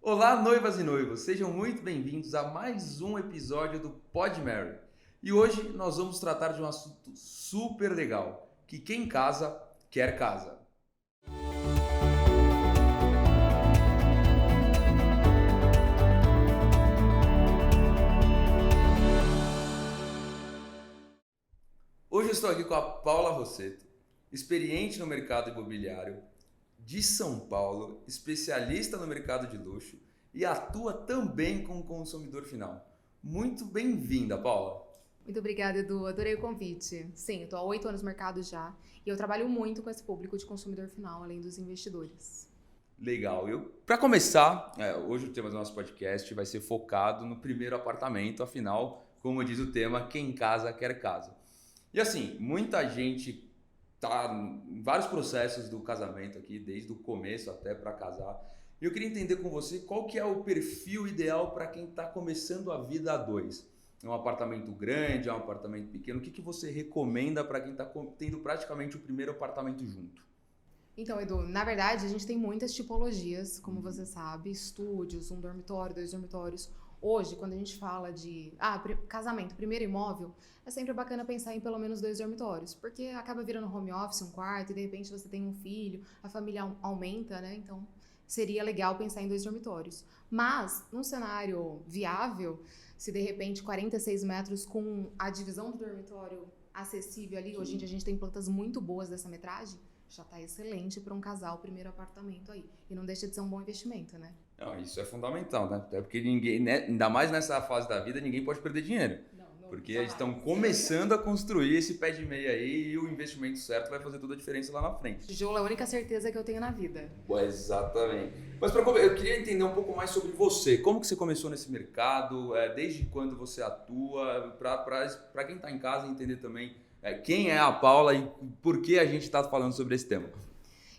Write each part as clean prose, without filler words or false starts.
Olá, noivas e noivos, sejam muito bem-vindos a mais um episódio do Pod Marry. E hoje nós vamos tratar de um assunto super legal, que quem casa, quer casa. Hoje eu estou aqui com a Paula Rossetto, experiente no mercado imobiliário, de São Paulo, especialista no mercado de luxo e atua também com o consumidor final. Muito bem-vinda, Paula. Muito obrigada, Edu. Adorei o convite. Sim, eu estou há 8 anos no mercado já e eu trabalho muito com esse público de consumidor final, além dos investidores. Legal. Para começar, hoje o tema do nosso podcast vai ser focado no primeiro apartamento, afinal, como diz o tema, quem casa quer casa. E assim, muita gente tá em vários processos do casamento aqui, desde o começo até para casar. E eu queria entender com você qual que é o perfil ideal para quem está começando a vida a dois. É um apartamento grande, é um apartamento pequeno? O que você recomenda para quem está tendo praticamente o primeiro apartamento junto? Então, Edu, na verdade, a gente tem muitas tipologias, como você sabe, estúdios, um dormitório, 2 dormitórios. Hoje, quando a gente fala de casamento, primeiro imóvel, é sempre bacana pensar em pelo menos 2 dormitórios, porque acaba virando home office, um quarto, e de repente você tem um filho, a família aumenta, né? Então, seria legal pensar em 2 dormitórios. Mas, num cenário viável, se de repente 46 metros com a divisão do dormitório acessível ali, hoje em dia a gente tem plantas muito boas dessa metragem, já tá excelente para um casal, primeiro apartamento aí. E não deixa de ser um bom investimento, né? Não, isso é fundamental, né? Até porque ninguém, né, ainda mais nessa fase da vida, ninguém pode perder dinheiro. Não, Porque eles estão jamais. começando a construir esse pé de meia aí e o investimento certo vai fazer toda a diferença lá na frente. Tijolo é a única certeza que eu tenho na vida. Exatamente. Mas eu queria entender um pouco mais sobre você. Como que você começou nesse mercado? Desde quando você atua? Para quem está em casa entender também quem é a Paula e por que a gente está falando sobre esse tema.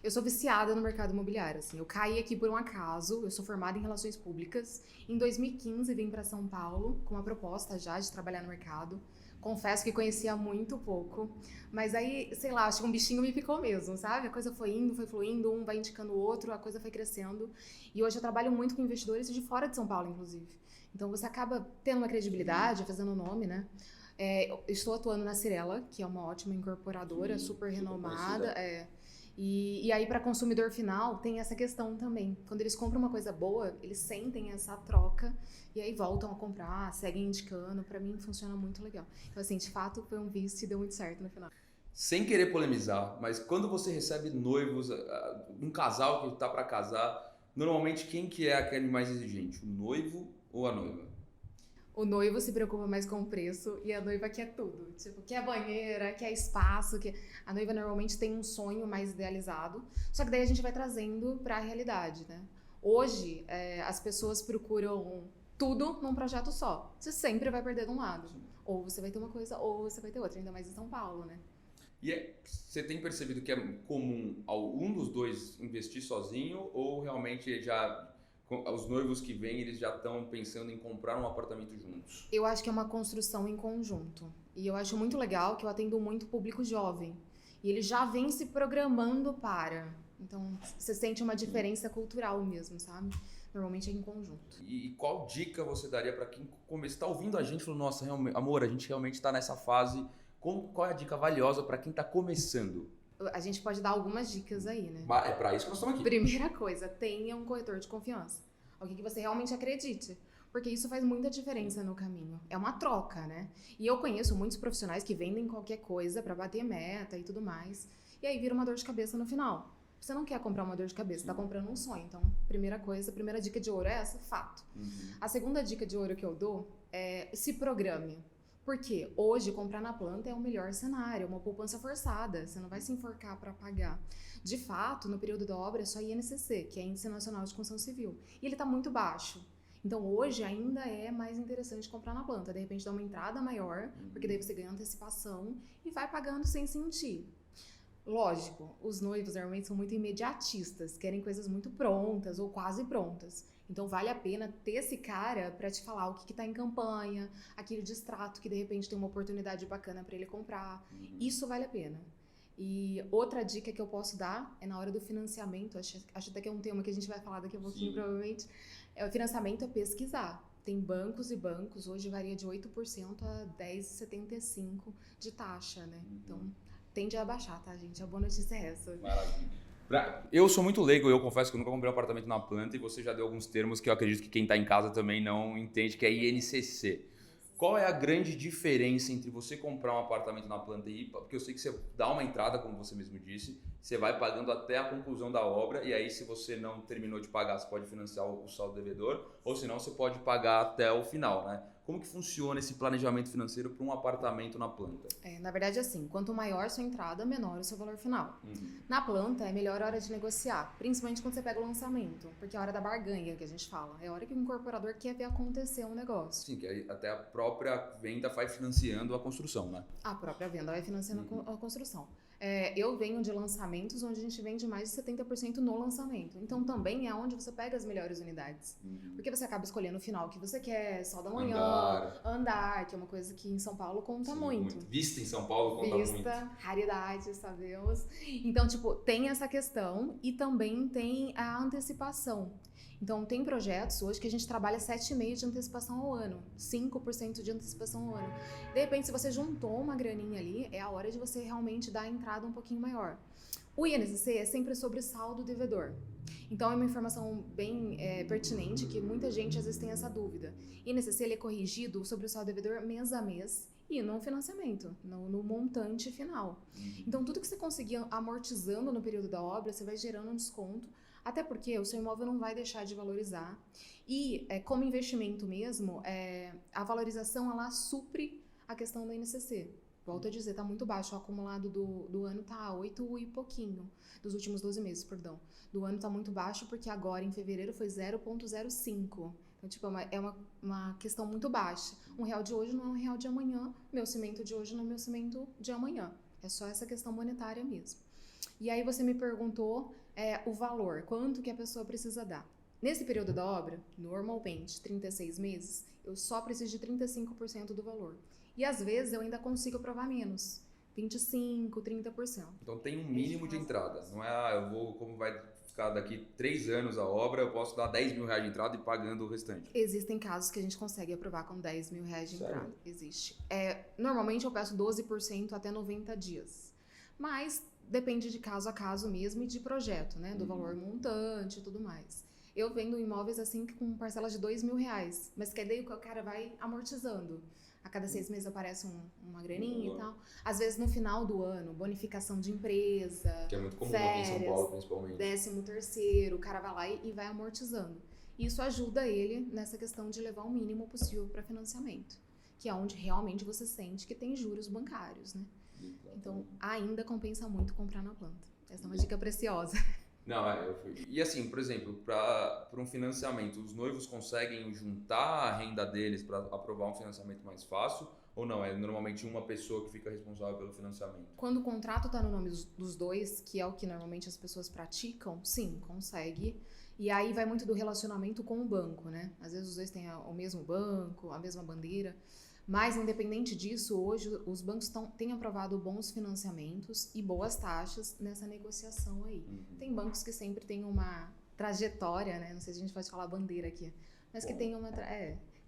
Eu sou viciada no mercado imobiliário, assim. Eu caí aqui por um acaso, eu sou formada em relações públicas. Em 2015 vim para São Paulo com uma proposta já de trabalhar no mercado. Confesso que conhecia muito pouco, mas aí, sei lá, acho que um bichinho me picou mesmo, sabe? A coisa foi indo, foi fluindo, um vai indicando o outro, a coisa foi crescendo. E hoje eu trabalho muito com investidores de fora de São Paulo, inclusive. Então você acaba tendo uma credibilidade, fazendo nome, né? Eu estou atuando na Cirela, que é uma ótima incorporadora, super renomada. E aí, para consumidor final, tem essa questão também. Quando eles compram uma coisa boa, eles sentem essa troca e aí voltam a comprar, seguem indicando. Para mim, funciona muito legal. Então, assim, de fato, foi um vício e deu muito certo no final. Sem querer polemizar, mas quando você recebe noivos, um casal que está para casar, normalmente quem que é aquele mais exigente? O noivo ou a noiva? O noivo se preocupa mais com o preço e a noiva quer tudo. Tipo, quer banheira, quer espaço. A noiva normalmente tem um sonho mais idealizado, só que daí a gente vai trazendo para a realidade, né? Hoje, as pessoas procuram tudo num projeto só. Você sempre vai perder de um lado. Ou você vai ter uma coisa, ou você vai ter outra, ainda mais em São Paulo, né? E você tem percebido que é comum algum dos dois investir sozinho ou realmente já os noivos que vêm eles já estão pensando em comprar um apartamento juntos? Eu acho que é uma construção em conjunto. E eu acho muito legal que eu atendo muito público jovem. E ele já vem se programando para. Então, você sente uma diferença cultural mesmo, sabe? Normalmente é em conjunto. E qual dica você daria para quem está ouvindo a gente e falou, nossa, amor, a gente realmente está nessa fase. Qual é a dica valiosa para quem está começando? A gente pode dar algumas dicas aí, né? É para isso que nós estamos aqui. Primeira coisa, tenha um corretor de confiança. Alguém que você realmente acredite. Porque isso faz muita diferença no caminho. É uma troca, né? E eu conheço muitos profissionais que vendem qualquer coisa para bater meta e tudo mais. E aí vira uma dor de cabeça no final. Você não quer comprar uma dor de cabeça, você tá comprando um sonho. Então, primeira coisa, a primeira dica de ouro é essa, fato. A segunda dica de ouro que eu dou é se programe. Porque hoje comprar na planta é o melhor cenário, é uma poupança forçada, você não vai se enforcar para pagar. De fato, no período da obra é só INCC, que é Índice Nacional de Construção Civil, e ele está muito baixo. Então hoje ainda é mais interessante comprar na planta, de repente dá uma entrada maior, porque daí você ganha antecipação e vai pagando sem sentir. Lógico, os noivos normalmente são muito imediatistas, querem coisas muito prontas ou quase prontas. Então vale a pena ter esse cara para te falar o que tá em campanha, aquele distrato que de repente tem uma oportunidade bacana para ele comprar. Isso vale a pena. E outra dica que eu posso dar é na hora do financiamento, acho até que é um tema que a gente vai falar daqui a pouquinho, provavelmente, o financiamento é pesquisar. Tem bancos e bancos, hoje varia de 8% a 10,75% de taxa, né? Então, tende a baixar, tá, gente? A boa notícia é essa. Maravilha. Eu sou muito leigo, eu confesso que eu nunca comprei um apartamento na planta e você já deu alguns termos que eu acredito que quem está em casa também não entende, que é INCC. Qual é a grande diferença entre você comprar um apartamento na planta e IPA? Porque eu sei que você dá uma entrada, como você mesmo disse, você vai pagando até a conclusão da obra e aí se você não terminou de pagar, você pode financiar o saldo devedor ou se não, você pode pagar até o final, né? Como que funciona esse planejamento financeiro para um apartamento na planta? Na verdade, assim, quanto maior sua entrada, menor o seu valor final. Na planta, é a melhor hora de negociar, principalmente quando você pega o lançamento, porque é a hora da barganha que a gente fala. É a hora que o incorporador quer ver acontecer um negócio. Sim, que até a própria venda vai financiando a construção, né? A própria venda vai financiando a construção. Eu venho de lançamentos onde a gente vende mais de 70% no lançamento. Então, também é onde você pega as melhores unidades. Porque você acaba escolhendo o final que você quer, sol da manhã, andar, que é uma coisa que em São Paulo conta muito. Vista em São Paulo conta muito. Vista, raridade, sabemos. Então, tipo, tem essa questão e também tem a antecipação. Então, tem projetos hoje que a gente trabalha 7,5% de antecipação ao ano, 5% de antecipação ao ano. De repente, se você juntou uma graninha ali, é a hora de você realmente dar a entrada um pouquinho maior. O INCC é sempre sobre saldo devedor. Então, é uma informação bem pertinente que muita gente às vezes tem essa dúvida. INCC ele é corrigido sobre o saldo devedor mês a mês e no financiamento, no montante final. Então, tudo que você conseguir amortizando no período da obra, você vai gerando um desconto. Até porque o seu imóvel não vai deixar de valorizar. E, como investimento mesmo, a valorização, ela supre a questão da INCC. Volto a dizer, está muito baixo. O acumulado do ano está 8 e pouquinho. Dos últimos 12 meses, perdão. Do ano está muito baixo porque agora, em fevereiro, foi 0,05. Então, tipo, é uma questão muito baixa. R$1 de hoje não é R$1 de amanhã. Meu cimento de hoje não é meu cimento de amanhã. É só essa questão monetária mesmo. E aí você me perguntou o valor, quanto que a pessoa precisa dar. Nesse período da obra, normalmente 36 meses, eu só preciso de 35% do valor. E às vezes eu ainda consigo aprovar menos, 25%, 30%. Então tem um mínimo de entrada, não é como vai ficar daqui 3 anos a obra, eu posso dar R$10 mil de entrada e pagando o restante. Existem casos que a gente consegue aprovar com R$10 mil de Sério? entrada, existe. Normalmente eu peço 12% até 90 dias, mas depende de caso a caso mesmo e de projeto, né? Do valor montante e tudo mais. Eu vendo imóveis assim com parcelas de R$2 mil, mas que daí o cara vai amortizando. A cada 6 meses aparece uma graninha e tal. Às vezes no final do ano, bonificação de empresa, que é muito comum férias, aqui em São Paulo, principalmente. 13º, o cara vai lá e vai amortizando. Isso ajuda ele nessa questão de levar o mínimo possível para financiamento, que é onde realmente você sente que tem juros bancários, né? Então, ainda compensa muito comprar na planta. Essa é uma dica preciosa. Não, e assim, por exemplo, para um financiamento, os noivos conseguem juntar a renda deles para aprovar um financiamento mais fácil? Ou não? É normalmente uma pessoa que fica responsável pelo financiamento? Quando o contrato está no nome dos dois, que é o que normalmente as pessoas praticam, sim, consegue. E aí vai muito do relacionamento com o banco, né? Às vezes os dois têm o mesmo banco, a mesma bandeira. Mas, independente disso, hoje os bancos têm aprovado bons financiamentos e boas taxas nessa negociação aí. Tem bancos que sempre têm uma trajetória, né? Não sei se a gente pode falar bandeira aqui, mas que tem uma...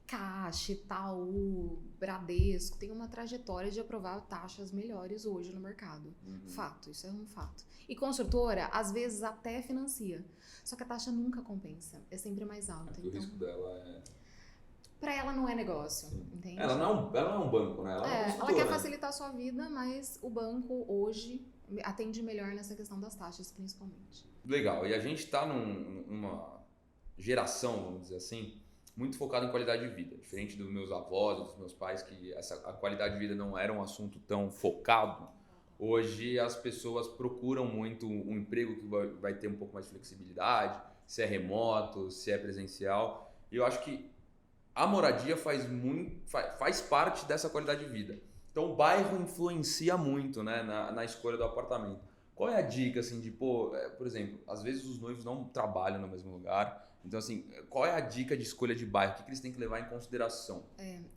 Caixa, Itaú, Bradesco, tem uma trajetória de aprovar taxas melhores hoje no mercado. Fato, isso é um fato. E construtora, às vezes, até financia. Só que a taxa nunca compensa, é sempre mais alta. Então, o risco dela é... Pra ela não é negócio, entende? Ela não é um banco, né? Ela quer facilitar a sua vida, mas o banco hoje atende melhor nessa questão das taxas, principalmente. Legal. E a gente está numa geração, vamos dizer assim, muito focada em qualidade de vida. Diferente dos meus avós, dos meus pais, que a qualidade de vida não era um assunto tão focado. Hoje as pessoas procuram muito um emprego que vai ter um pouco mais de flexibilidade, se é remoto, se é presencial. E eu acho que a moradia faz parte dessa qualidade de vida. Então o bairro influencia muito, né, na escolha do apartamento. Qual é a dica, assim, de, por exemplo, às vezes os noivos não trabalham no mesmo lugar. Então, assim, qual é a dica de escolha de bairro? O que eles têm que levar em consideração?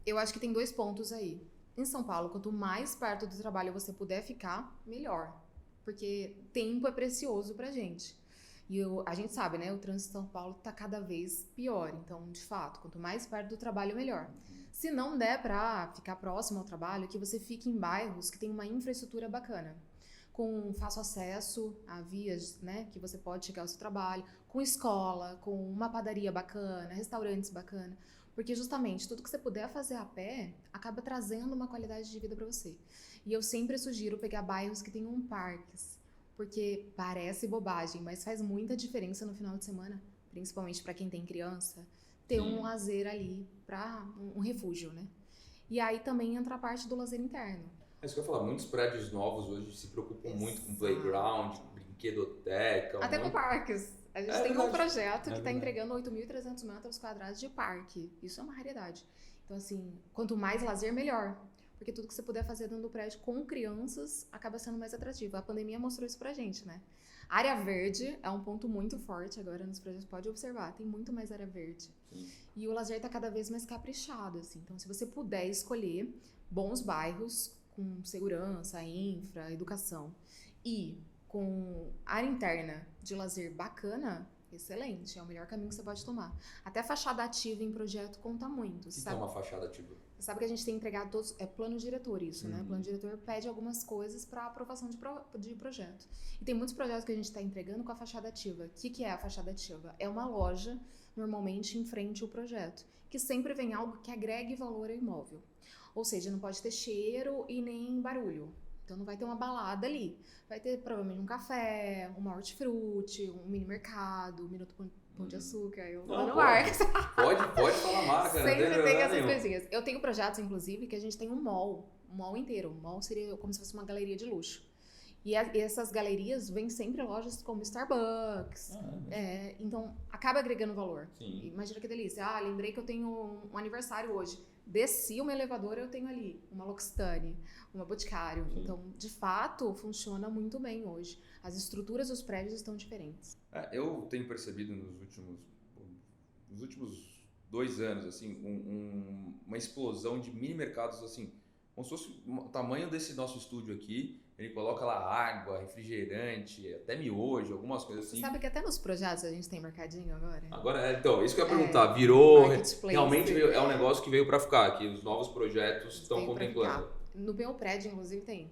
Eu acho que tem 2 pontos aí. Em São Paulo, quanto mais perto do trabalho você puder ficar, melhor. porque tempo é precioso pra gente. E a gente sabe, né? O trânsito de São Paulo tá cada vez pior. Então, de fato, quanto mais perto do trabalho, melhor. Se não der pra ficar próximo ao trabalho, que você fique em bairros que tem uma infraestrutura bacana, com fácil acesso a vias, né, que você pode chegar ao seu trabalho, com escola, com uma padaria bacana, restaurantes bacana, porque justamente tudo que você puder fazer a pé acaba trazendo uma qualidade de vida para você. E eu sempre sugiro pegar bairros que tenham parques, porque parece bobagem, mas faz muita diferença no final de semana, principalmente para quem tem criança, ter um lazer ali, para um refúgio, né? E aí também entra a parte do lazer interno. É isso que eu ia falar, muitos prédios novos hoje se preocupam muito com playground, brinquedoteca. Até com parques. A gente tem um projeto que está verdade. entregando 8.300 metros quadrados de parque. Isso é uma raridade. Então, assim, quanto mais lazer, melhor. Porque tudo que você puder fazer dentro do prédio com crianças acaba sendo mais atrativo. A pandemia mostrou isso pra gente, né? Área verde é um ponto muito forte agora nos projetos. Pode observar, tem muito mais área verde. Sim. E o lazer está cada vez mais caprichado, assim. Então, se você puder escolher bons bairros com segurança, infra, educação e com área interna de lazer bacana, excelente, é o melhor caminho que você pode tomar. Até fachada ativa em projeto conta muito. O que é uma fachada ativa? Você sabe que a gente tem entregado todos, é plano diretor isso, né? O plano diretor pede algumas coisas para aprovação de projeto. E tem muitos projetos que a gente está entregando com a fachada ativa. O que é a fachada ativa? É uma loja, normalmente em frente ao projeto, que sempre vem algo que agregue valor ao imóvel. Ou seja, não pode ter cheiro e nem barulho. Então não vai ter uma balada ali. Vai ter provavelmente um café, uma hortifruti, um mini mercado, um minuto pão de açúcar. Eu vou no ar. Pode falar marca. Sempre tem essas coisinhas. Eu tenho projetos, inclusive, que a gente tem um mall inteiro. Um mall seria como se fosse uma galeria de luxo. E essas galerias vêm sempre lojas como Starbucks. Então, acaba agregando valor. Sim. Imagina que delícia. Ah, lembrei que eu tenho um aniversário hoje. Desci uma elevadora, eu tenho ali uma L'Occitane, uma Boticário. Sim. Então, de fato, funciona muito bem hoje. As estruturas dos prédios estão diferentes. Eu tenho percebido nos últimos 2 anos, assim, uma explosão de mini mercados, assim, como se fosse o tamanho desse nosso estúdio aqui. Ele coloca lá água, refrigerante, até miojo, algumas coisas assim. Você sabe que até nos projetos a gente tem mercadinho agora? Agora, então, isso que eu ia perguntar, virou, marketplace. realmente é um negócio que veio para ficar, que os novos projetos estão contemplando. No meu prédio, inclusive, tem.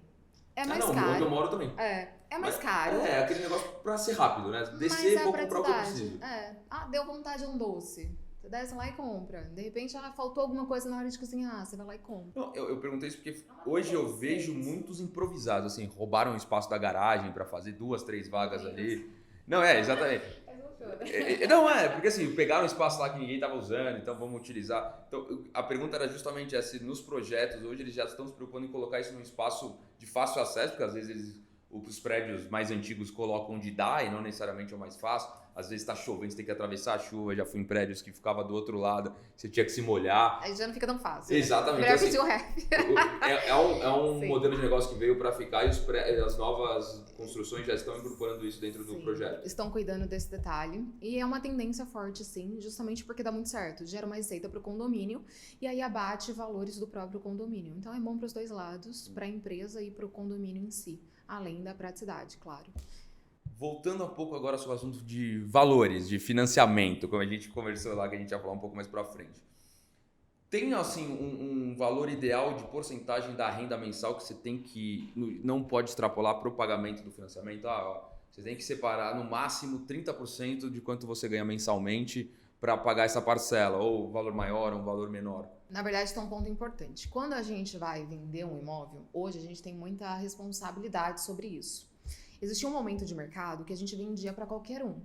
É mais Onde caro. eu moro também. É mais caro. É aquele negócio pra ser rápido, né? Descer, vou comprar o que eu preciso. Deu vontade de um doce. Você desce lá e compra. De repente, faltou alguma coisa na hora de cozinhar. Você vai lá e compra. Não, eu perguntei isso porque hoje eu vejo muitos improvisados, assim, roubaram o espaço da garagem pra fazer 2, 3 vagas ali. Não, exatamente. Porque assim, pegaram um espaço lá que ninguém tava usando, então vamos utilizar. Então, a pergunta era justamente essa, se nos projetos hoje eles já estão se preocupando em colocar isso num espaço de fácil acesso, porque às vezes os prédios mais antigos colocam onde dá e não necessariamente é o mais fácil. Às vezes tá chovendo, você tem que atravessar a chuva. Já fui em prédios que ficava do outro lado, você tinha que se molhar. Aí já não fica tão fácil. Exatamente. Melhor Então, pedir o rap. É um modelo de negócio que veio para ficar e as novas construções já estão incorporando isso dentro do projeto. Estão cuidando desse detalhe. E é uma tendência forte, sim, justamente porque dá muito certo. Gera uma receita para o condomínio e aí abate valores do próprio condomínio. Então é bom para os dois lados, para a empresa e para o condomínio em si. Além da praticidade, claro. Voltando um pouco agora sobre o assunto de valores, de financiamento, como a gente conversou lá, que a gente vai falar um pouco mais pra frente. Tem, assim, um valor ideal de porcentagem da renda mensal que você tem que... não pode extrapolar para o pagamento do financiamento? Você tem que separar no máximo 30% de quanto você ganha mensalmente para pagar essa parcela, ou um valor maior ou um valor menor. Na verdade, tem um ponto importante. Quando a gente vai vender um imóvel, hoje a gente tem muita responsabilidade sobre isso. Existia um momento de mercado que a gente vendia para qualquer um.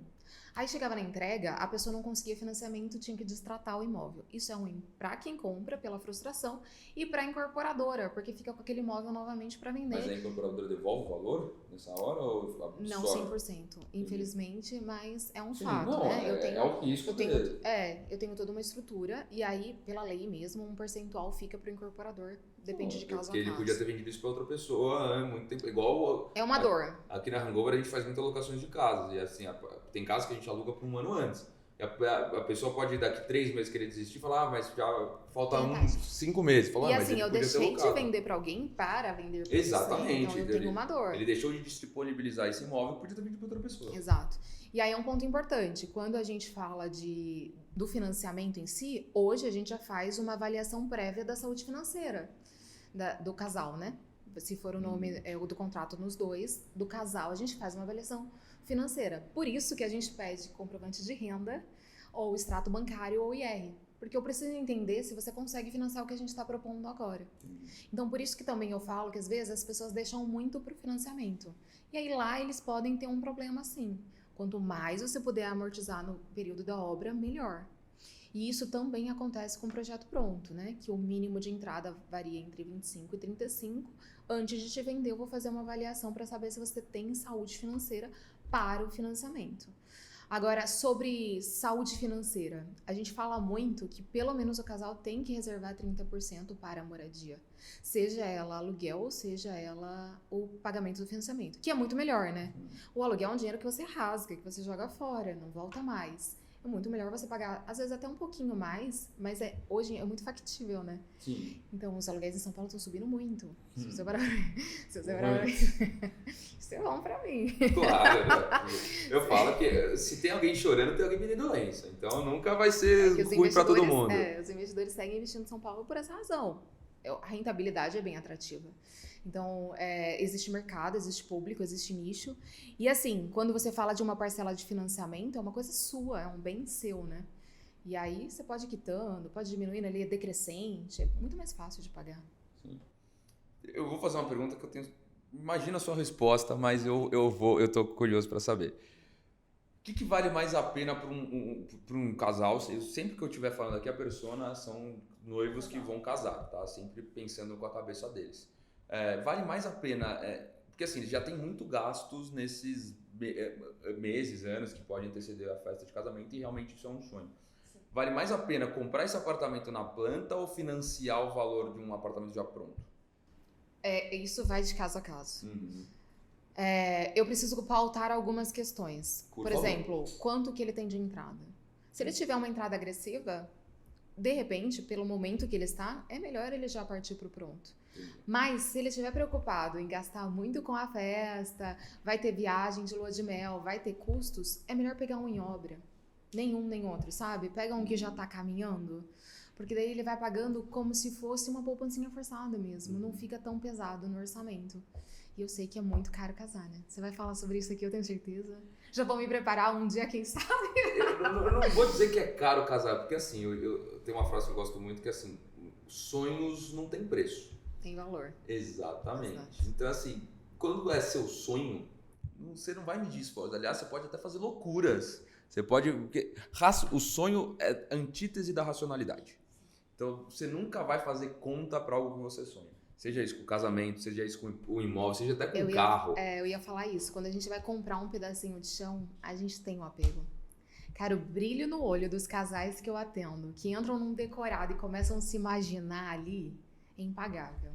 Aí chegava na entrega, a pessoa não conseguia financiamento, tinha que destratar o imóvel. Isso é ruim para quem compra, pela frustração, e para a incorporadora, porque fica com aquele imóvel novamente para vender. Mas a incorporadora devolve o valor nessa hora ou absorve? Não 100%, infelizmente, mas é um fato, não, né? É o risco dele. Eu tenho toda uma estrutura e aí, pela lei mesmo, um percentual fica para o incorporador, depende de caso a caso. Porque ele podia ter vendido isso para outra pessoa há muito tempo, igual... É uma dor. Aqui na Hangover a gente faz muitas locações de casas e assim, tem casas que a gente aluga por um ano antes. E a pessoa pode daqui 3 meses querer desistir e falar, mas já falta Verdade. 5 meses. Fala, E mas assim, ele eu podia ter deixei de lucrado. vender para alguém para vender para você. Exatamente. Então eu tenho uma dor. Ele deixou de disponibilizar esse imóvel e podia ter vendido para outra pessoa. Exato. E aí é um ponto importante. Quando a gente fala do financiamento em si, hoje a gente já faz uma avaliação prévia da saúde financeira do casal, né? Se for o nome do contrato nos dois, do casal, a gente faz uma avaliação financeira. Por isso que a gente pede comprovante de renda, ou extrato bancário, ou IR. Porque eu preciso entender se você consegue financiar o que a gente está propondo agora. Então, por isso que também eu falo que às vezes as pessoas deixam muito para o financiamento. E aí lá eles podem ter um problema sim. Quanto mais você puder amortizar no período da obra, melhor. E isso também acontece com o projeto pronto, né? Que o mínimo de entrada varia entre 25 e 35. Antes de te vender, eu vou fazer uma avaliação para saber se você tem saúde financeira para o financiamento. Agora, sobre saúde financeira, a gente fala muito que pelo menos o casal tem que reservar 30% para a moradia. Seja ela aluguel, seja ela o pagamento do financiamento, que é muito melhor, né? O aluguel é um dinheiro que você rasga, que você joga fora, não volta mais. É muito melhor você pagar, às vezes até um pouquinho mais, mas hoje é muito factível, né? Sim. Então, os aluguéis em São Paulo estão subindo muito. Se você parar... Isso é bom pra mim. Claro. Eu falo que se tem alguém chorando, tem alguém pedindo doença. Então, nunca vai ser ruim para todo mundo. Os investidores seguem investindo em São Paulo por essa razão. A rentabilidade é bem atrativa. Então, existe mercado, existe público, existe nicho. E assim, quando você fala de uma parcela de financiamento, é uma coisa sua, é um bem seu, né? E aí você pode ir quitando, pode diminuindo ali, é decrescente, é muito mais fácil de pagar. Sim. Eu vou fazer uma pergunta que eu tenho... Imagina a sua resposta, mas eu tô curioso para saber. O que vale mais a pena para um casal? Sempre que eu estiver falando aqui, a persona são noivos que vão casar, tá? Sempre pensando com a cabeça deles. Vale mais a pena, porque assim, eles já têm muito gastos nesses meses, anos que podem anteceder a festa de casamento e realmente isso é um sonho. Sim. Vale mais a pena comprar esse apartamento na planta ou financiar o valor de um apartamento já pronto? Isso vai de caso a caso. Uhum. Eu preciso pautar algumas questões. Por exemplo, quanto que ele tem de entrada? Se ele tiver uma entrada agressiva, de repente, pelo momento que ele está, é melhor ele já partir para o pronto. Mas se ele estiver preocupado em gastar muito com a festa, vai ter viagem de lua de mel, vai ter custos, é melhor pegar um em obra. Nenhum nem outro, sabe? Pega um que já está caminhando, porque daí ele vai pagando como se fosse uma poupancinha forçada mesmo, não fica tão pesado no orçamento. E eu sei que é muito caro casar, né? Você vai falar sobre isso aqui, eu tenho certeza. Já vou me preparar um dia, quem sabe? Eu não vou dizer que é caro casar, porque assim, eu tenho uma frase que eu gosto muito que é assim, sonhos não têm preço. Tem valor. Exatamente. Exato. Então assim, quando é seu sonho, você não vai medir esforço. Aliás, você pode até fazer loucuras. Você pode... O sonho é a antítese da racionalidade. Então, você nunca vai fazer conta para algo que você sonha. Seja isso com o casamento, seja isso com o imóvel, seja até com o carro. Eu ia falar isso. Quando a gente vai comprar um pedacinho de chão, a gente tem um apego. Cara, o brilho no olho dos casais que eu atendo, que entram num decorado e começam a se imaginar ali, é impagável.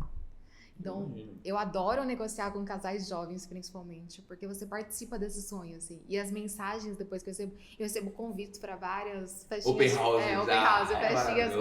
Então, eu adoro negociar com casais jovens, principalmente, porque você participa desse sonho, assim. E as mensagens depois que eu recebo convites para várias festinhas. Open house, festinhas.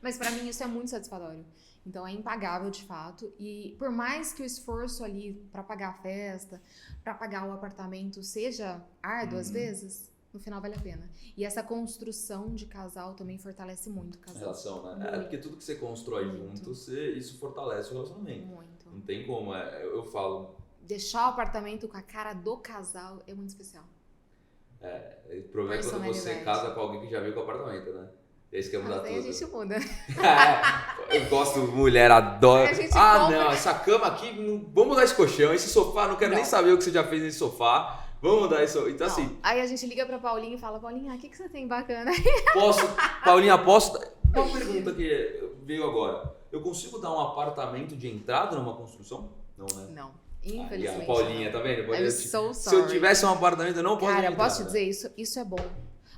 Mas para mim isso é muito satisfatório. Então, é impagável, de fato. E por mais que o esforço ali para pagar a festa, para pagar o apartamento seja árduo às vezes, no final vale a pena. E essa construção de casal também fortalece muito o casal. Relação, né? Porque tudo que você constrói junto, isso fortalece o relacionamento. Muito. Não tem como, eu falo... Deixar o apartamento com a cara do casal é muito especial. O problema é quando você casa com alguém que já veio com o apartamento, né? Esse quer mudar tudo. Aí a gente muda. Eu gosto, mulher, adora. Compra... não, essa cama aqui, vamos mudar esse colchão, esse sofá, não quero nem saber o que você já fez nesse sofá. Vamos mudar isso. Então, assim. Aí a gente liga pra Paulinha e fala: Paulinha, o que você tem bacana? Paulinha, posso. Uma pergunta que veio agora. Eu consigo dar um apartamento de entrada numa construção? Não, né? Não. Infelizmente. E a Paulinha, tá vendo? Se eu tivesse um apartamento, eu não posso. Cara, posso te dizer, isso é bom.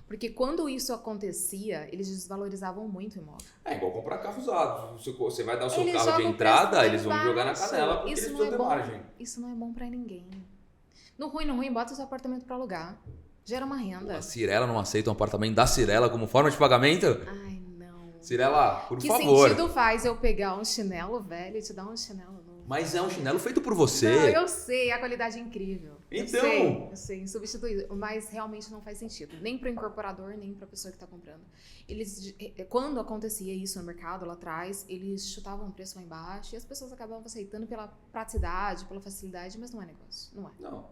Porque quando isso acontecia, eles desvalorizavam muito o imóvel. É igual comprar carro usado. Você vai dar o seu carro de entrada, eles vão jogar na canela porque eles precisam ter margem. Isso não é bom pra ninguém. No ruim, bota o seu apartamento pra alugar. Gera uma renda. A Cirela não aceita um apartamento da Cirela como forma de pagamento? Ai, não. Cirela, por Que favor. sentido faz eu pegar um chinelo velho e te dar um chinelo novo? Mas é um chinelo feito por você. Não, eu sei, a qualidade é incrível. Então. Eu sei, insubstituível, mas realmente não faz sentido. Nem para o incorporador, nem para a pessoa que está comprando. Quando acontecia isso no mercado lá atrás, eles chutavam o preço lá embaixo e as pessoas acabavam aceitando pela praticidade, pela facilidade, mas não é negócio, não é. Não,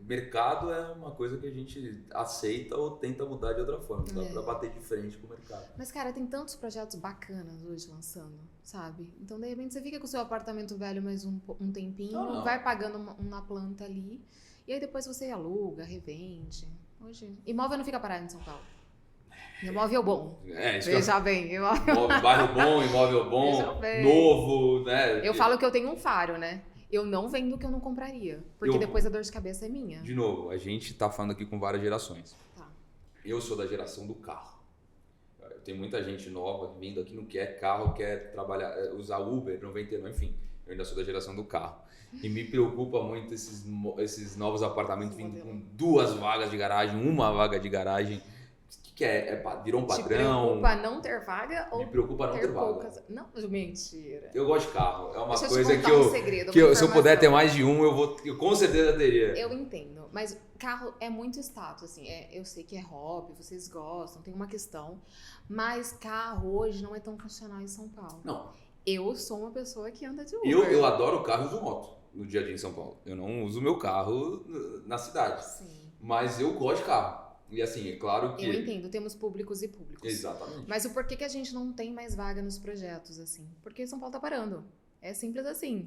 mercado é uma coisa que a gente aceita ou tenta mudar de outra forma. Não dá pra bater de frente com o mercado. Mas, cara, tem tantos projetos bacanas hoje lançando, sabe? Então, de repente, você fica com o seu apartamento velho mais um tempinho, vai pagando uma planta ali, e aí depois você aluga, revende. Hoje, imóvel não fica parado em São Paulo. Imóvel bom. Veja bem. Bairro bom, imóvel bom, novo, né? Eu falo que eu tenho um faro, né? Eu não vendo o que eu não compraria. Porque depois a dor de cabeça é minha. De novo, a gente tá falando aqui com várias gerações. Tá. Eu sou da geração do carro. Tem muita gente nova vindo aqui, não quer carro, quer trabalhar, usar Uber, 99, enfim. Eu ainda sou da geração do carro. E me preocupa muito esses novos apartamentos vindo com 2 vagas de garagem, 1 vaga de garagem. Virou um padrão. Te preocupa não ter vaga ou me preocupa não ter poucas... vaga. Não, mentira. Eu gosto de carro. É uma Deixa coisa eu te contar um segredo, se eu puder ter mais de um, eu com certeza teria. Eu entendo, mas carro é muito status, assim. Eu sei que é hobby, vocês gostam, tem uma questão. Mas carro hoje não é tão funcional em São Paulo. Não. Eu sou uma pessoa que anda de Uber. Eu adoro carro e uso moto no dia a dia em São Paulo. Eu não uso meu carro na cidade. Sim. Mas eu gosto de carro. E assim, é claro que... Eu entendo, temos públicos e públicos. Exatamente. Mas o porquê que a gente não tem mais vaga nos projetos, assim? Porque São Paulo tá parando. É simples assim.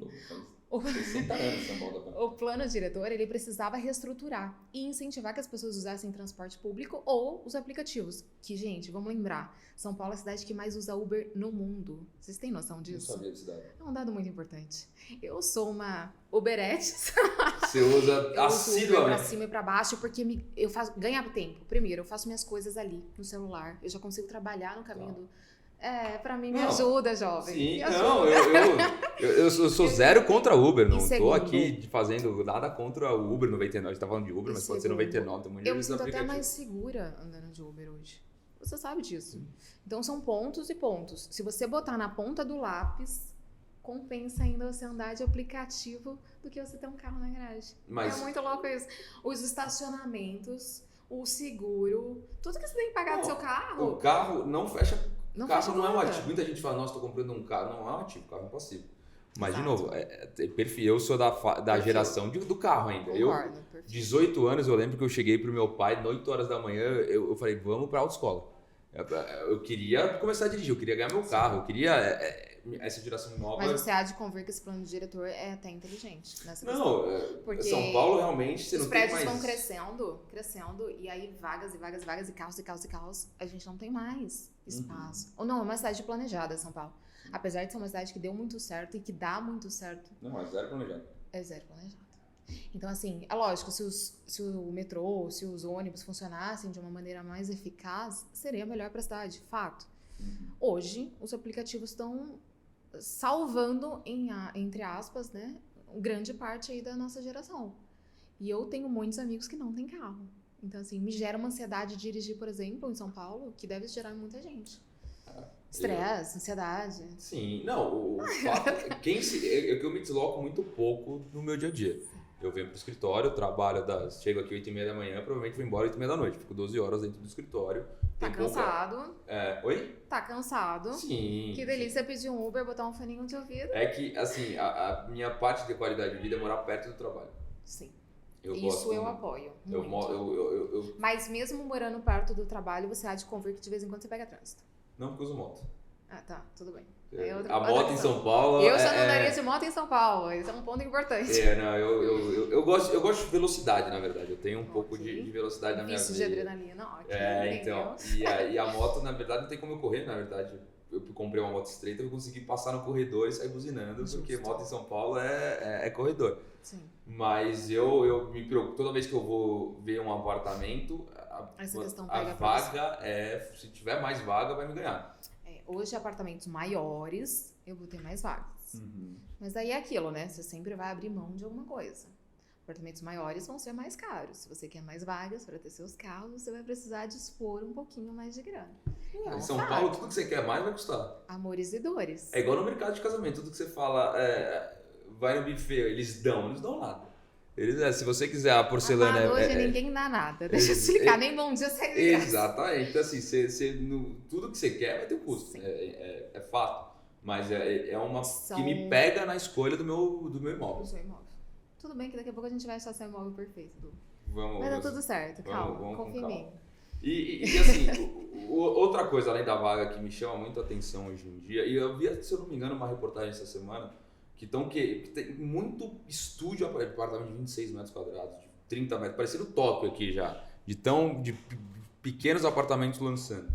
60 anos São Paulo tá parando. O plano diretor, ele precisava reestruturar e incentivar que as pessoas usassem transporte público ou os aplicativos. Que, gente, vamos lembrar, São Paulo é a cidade que mais usa Uber no mundo. Vocês têm noção disso? Não sabia disso. É um dado muito importante. Eu sou uma Uberetes. Você usa eu assiduamente. uso Uber pra cima e pra baixo porque eu faço ganhar tempo. Primeiro, eu faço minhas coisas ali no celular. Eu já consigo trabalhar no caminho do... pra mim me ajuda, jovem. Sim, me ajuda. eu sou zero contra Uber. Não segundo, tô aqui fazendo nada contra o Uber 99. A gente tá falando de Uber, mas pode ser 99. Eu me sinto até mais segura andando de Uber hoje. Você sabe disso. Então são pontos e pontos. Se você botar na ponta do lápis, compensa ainda você andar de aplicativo do que você ter um carro na garagem. É muito louco isso. Os estacionamentos, o seguro, tudo que você tem que pagar do seu carro. O carro não fecha. O carro não é um conta. ativo. Muita gente fala, nossa, tô comprando um carro. Não é um ativo, o carro é um passivo. Mas, Exato. de novo, eu sou da geração do carro ainda. Concordo, 18 anos, eu lembro que eu cheguei pro meu pai, 8 horas da manhã, eu falei, vamos pra autoescola. Eu queria começar a dirigir, eu queria ganhar meu carro, eu queria essa geração nova. Mas você há de convir que esse plano de diretor é até inteligente nessa Não, porque São Paulo realmente você não tem mais... Os prédios vão crescendo, e aí vagas e vagas e vagas, e carros, a gente não tem mais espaço. Ou não, é uma cidade planejada, São Paulo. Apesar de ser uma cidade que deu muito certo e que dá muito certo. Não, é zero planejado. É zero planejado. Então, assim, é lógico, se o metrô, se os ônibus funcionassem de uma maneira mais eficaz, seria melhor para a cidade, fato. Hoje, os aplicativos estão salvando, entre aspas, né, grande parte aí da nossa geração. E eu tenho muitos amigos que não têm carro. Então, assim, me gera uma ansiedade de dirigir, por exemplo, em São Paulo, que deve gerar em muita gente. Estresse, ansiedade. Sim, não, o fato é que eu me desloco muito pouco no meu dia a dia. Eu venho pro escritório, trabalho chego aqui 8h30 da manhã, provavelmente vou embora 8h30 da noite. Fico 12 horas dentro do escritório. Tá cansado? Oi? Tá cansado? Sim. Que delícia pedir um Uber, botar um foninho de ouvido. É que, assim, a minha parte de qualidade de vida é morar perto do trabalho. Sim. Isso eu apoio. Muito. Mas mesmo morando perto do trabalho, você há de convir que de vez em quando você pega trânsito. Não, porque eu uso moto. Ah, tá. Tudo bem. A moto em São Paulo... Eu só não andaria de moto em São Paulo. Esse é um ponto importante. Eu gosto de velocidade, na verdade. Eu tenho um pouco de velocidade na minha vida. Vício de adrenalina, ótimo. Então. E a moto, na verdade, não tem como eu correr, na verdade. Eu comprei uma moto estreita, eu consegui passar no corredor e sair buzinando, porque moto em São Paulo é corredor. Sim. Mas eu me preocupo, toda vez que eu vou ver um apartamento, a vaga se tiver mais vaga, vai me ganhar. Hoje, apartamentos maiores, eu vou ter mais vagas. Mas daí é aquilo, né? Você sempre vai abrir mão de alguma coisa. Apartamentos maiores vão ser mais caros. Se você quer mais vagas para ter seus carros, você vai precisar dispor um pouquinho mais de grana. Em São Paulo, tudo que você quer mais vai custar. Amores e dores. É igual no mercado de casamento, tudo que você fala, vai no buffet, eles dão nada. Se você quiser a porcelana... Hoje ninguém dá nada, deixa eu explicar, nem bom dia sai de graça. Exatamente, então assim, tudo que você quer vai ter um custo, é fato. Mas é uma que me pega na escolha do meu imóvel. Do seu imóvel. Tudo bem que daqui a pouco a gente vai achar seu imóvel perfeito, Du. Vai dar tudo certo, calma, confia em mim. E assim, outra coisa além da vaga que me chama muito a atenção hoje em dia, e eu vi, se eu não me engano, uma reportagem essa semana, que tem muito estúdio, apartamento de 26 metros quadrados, de 30 metros, parecendo Tóquio aqui já, de pequenos apartamentos lançando.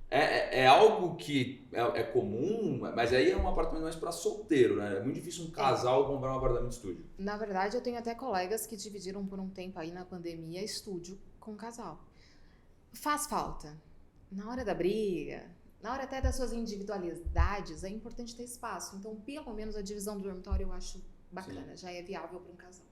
É algo que é comum, mas aí é um apartamento mais para solteiro, né? É muito difícil um casal comprar um apartamento estúdio. Na verdade, eu tenho até colegas que dividiram por um tempo aí na pandemia estúdio com casal. Faz falta. Na hora da briga, na hora até das suas individualidades, é importante ter espaço. Então, pelo menos a divisão do dormitório eu acho bacana, já é viável para um casal.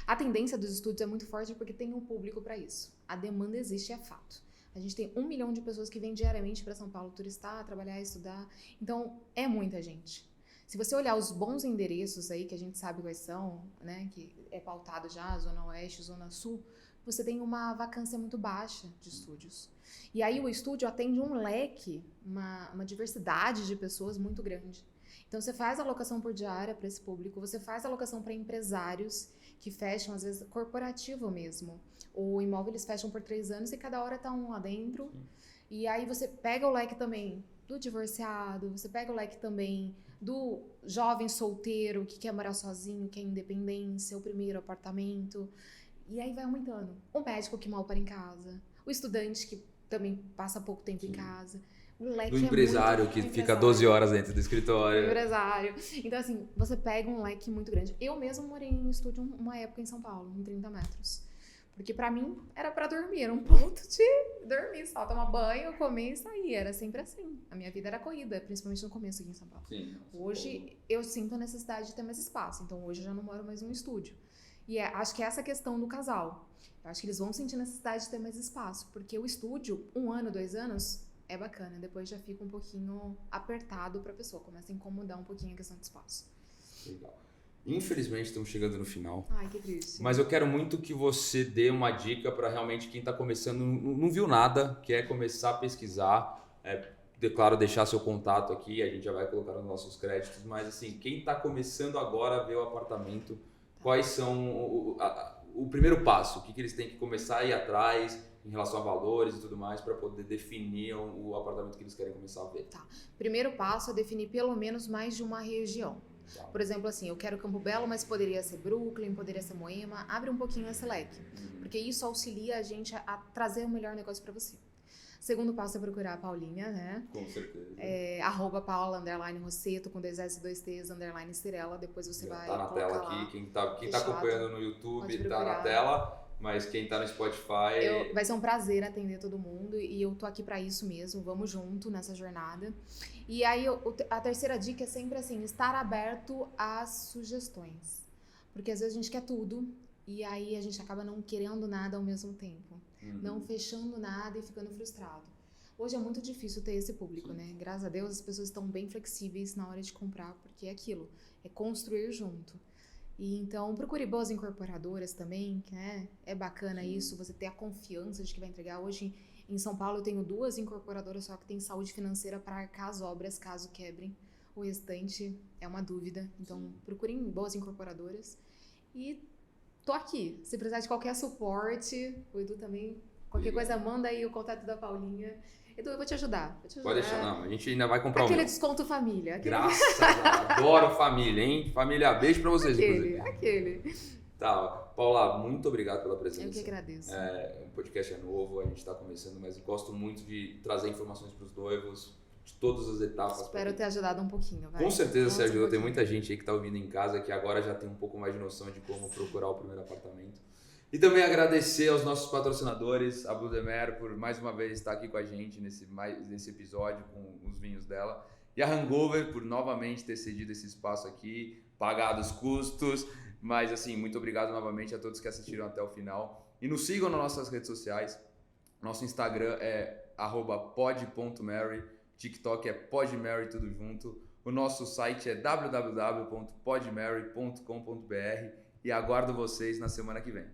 A tendência dos estúdios é muito forte porque tem um público para isso. A demanda existe, é fato. A gente tem 1 milhão de pessoas que vêm diariamente para São Paulo turistar, trabalhar, estudar. Então, é muita gente. Se você olhar os bons endereços aí, que a gente sabe quais são, né, que é pautado já, Zona Oeste, Zona Sul, você tem uma vacância muito baixa de estúdios. E aí o estúdio atende um leque, uma diversidade de pessoas muito grande. Então, você faz alocação por diária para esse público, você faz alocação para empresários que fecham, às vezes, corporativo mesmo. O imóvel eles fecham por 3 anos e cada hora tá um lá dentro. E aí você pega o leque também do divorciado, você pega o leque também do jovem solteiro que quer morar sozinho, quer independência, o primeiro apartamento. E aí vai aumentando. O médico que mal para em casa, o estudante que também passa pouco tempo em casa. O leque do empresário que fica 12 horas dentro do escritório. Do empresário. Então, assim, você pega um leque muito grande. Eu mesmo morei em estúdio uma época em São Paulo, em 30 metros. Porque pra mim era pra dormir, era um ponto de dormir, só tomar banho, comer e sair. Era sempre assim. A minha vida era corrida, principalmente no começo aqui em São Paulo. Sim, hoje eu sinto a necessidade de ter mais espaço. Então hoje eu já não moro mais num estúdio. E acho que é essa questão do casal. Eu acho que eles vão sentir necessidade de ter mais espaço. Porque o estúdio, 1 ano, 2 anos, é bacana. Depois já fica um pouquinho apertado pra pessoa. Começa a incomodar um pouquinho a questão de espaço. Legal. Infelizmente estamos chegando no final. Ai, que triste. Mas eu quero muito que você dê uma dica para realmente quem está começando, não viu nada, quer começar a pesquisar. Claro, deixar seu contato aqui, a gente já vai colocar nos nossos créditos. Mas assim, quem está começando agora a ver o apartamento, quais são o primeiro passo? O que eles têm que começar a ir atrás em relação a valores e tudo mais para poder definir o apartamento que eles querem começar a ver? Tá. Primeiro passo é definir pelo menos mais de uma região. Por exemplo, assim, eu quero Campo Belo, mas poderia ser Brooklyn, poderia ser Moema. Abre um pouquinho esse leque, porque isso auxilia a gente a trazer o melhor negócio para você. Segundo passo é procurar a Paulinha, né? Com certeza. @Paula_Rosseto, com 2 S, 2 T's, _Cirela. Depois você vai tá na colocar tela lá. aqui. Quem tá acompanhando no YouTube tá na tela. Mas quem tá no Spotify... Vai ser um prazer atender todo mundo e eu tô aqui pra isso mesmo, vamos junto nessa jornada. E aí, a terceira dica é sempre assim, estar aberto às sugestões. Porque às vezes a gente quer tudo e aí a gente acaba não querendo nada ao mesmo tempo. Não fechando nada e ficando frustrado. Hoje é muito difícil ter esse público, né? Graças a Deus as pessoas estão bem flexíveis na hora de comprar, porque é aquilo, é construir junto. E então, procure boas incorporadoras também, né? É bacana isso, você ter a confiança de que vai entregar. Hoje, em São Paulo, eu tenho 2 incorporadoras só que tem saúde financeira para arcar as obras, caso quebrem. O restante é uma dúvida. Então, procurem boas incorporadoras. E tô aqui. Se precisar de qualquer suporte, o Edu também, qualquer coisa, manda aí o contato da Paulinha. Edu, eu vou te ajudar. Pode deixar, não. A gente ainda vai comprar aquele desconto família. Graças a Deus. Adoro família, hein? Família, beijo pra vocês, Aquele. Tá, Paula, muito obrigado pela presença. Eu que agradeço. O podcast é novo, a gente tá começando, mas gosto muito de trazer informações pros noivos, de todas as etapas. Espero ter ajudado um pouquinho, vai. Com certeza você ajudou. Tem muita gente aí que tá ouvindo em casa que agora já tem um pouco mais de noção de como procurar o primeiro apartamento. E também agradecer aos nossos patrocinadores, a Blue Demer, por mais uma vez estar aqui com a gente nesse episódio com os vinhos dela. E a Hangover por novamente ter cedido esse espaço aqui, pagado os custos, Mas assim, muito obrigado novamente a todos que assistiram até o final. E nos sigam nas nossas redes sociais. Nosso Instagram é @pod.mary, TikTok é podmary, tudo junto. O nosso site é www.podmary.com.br e aguardo vocês na semana que vem.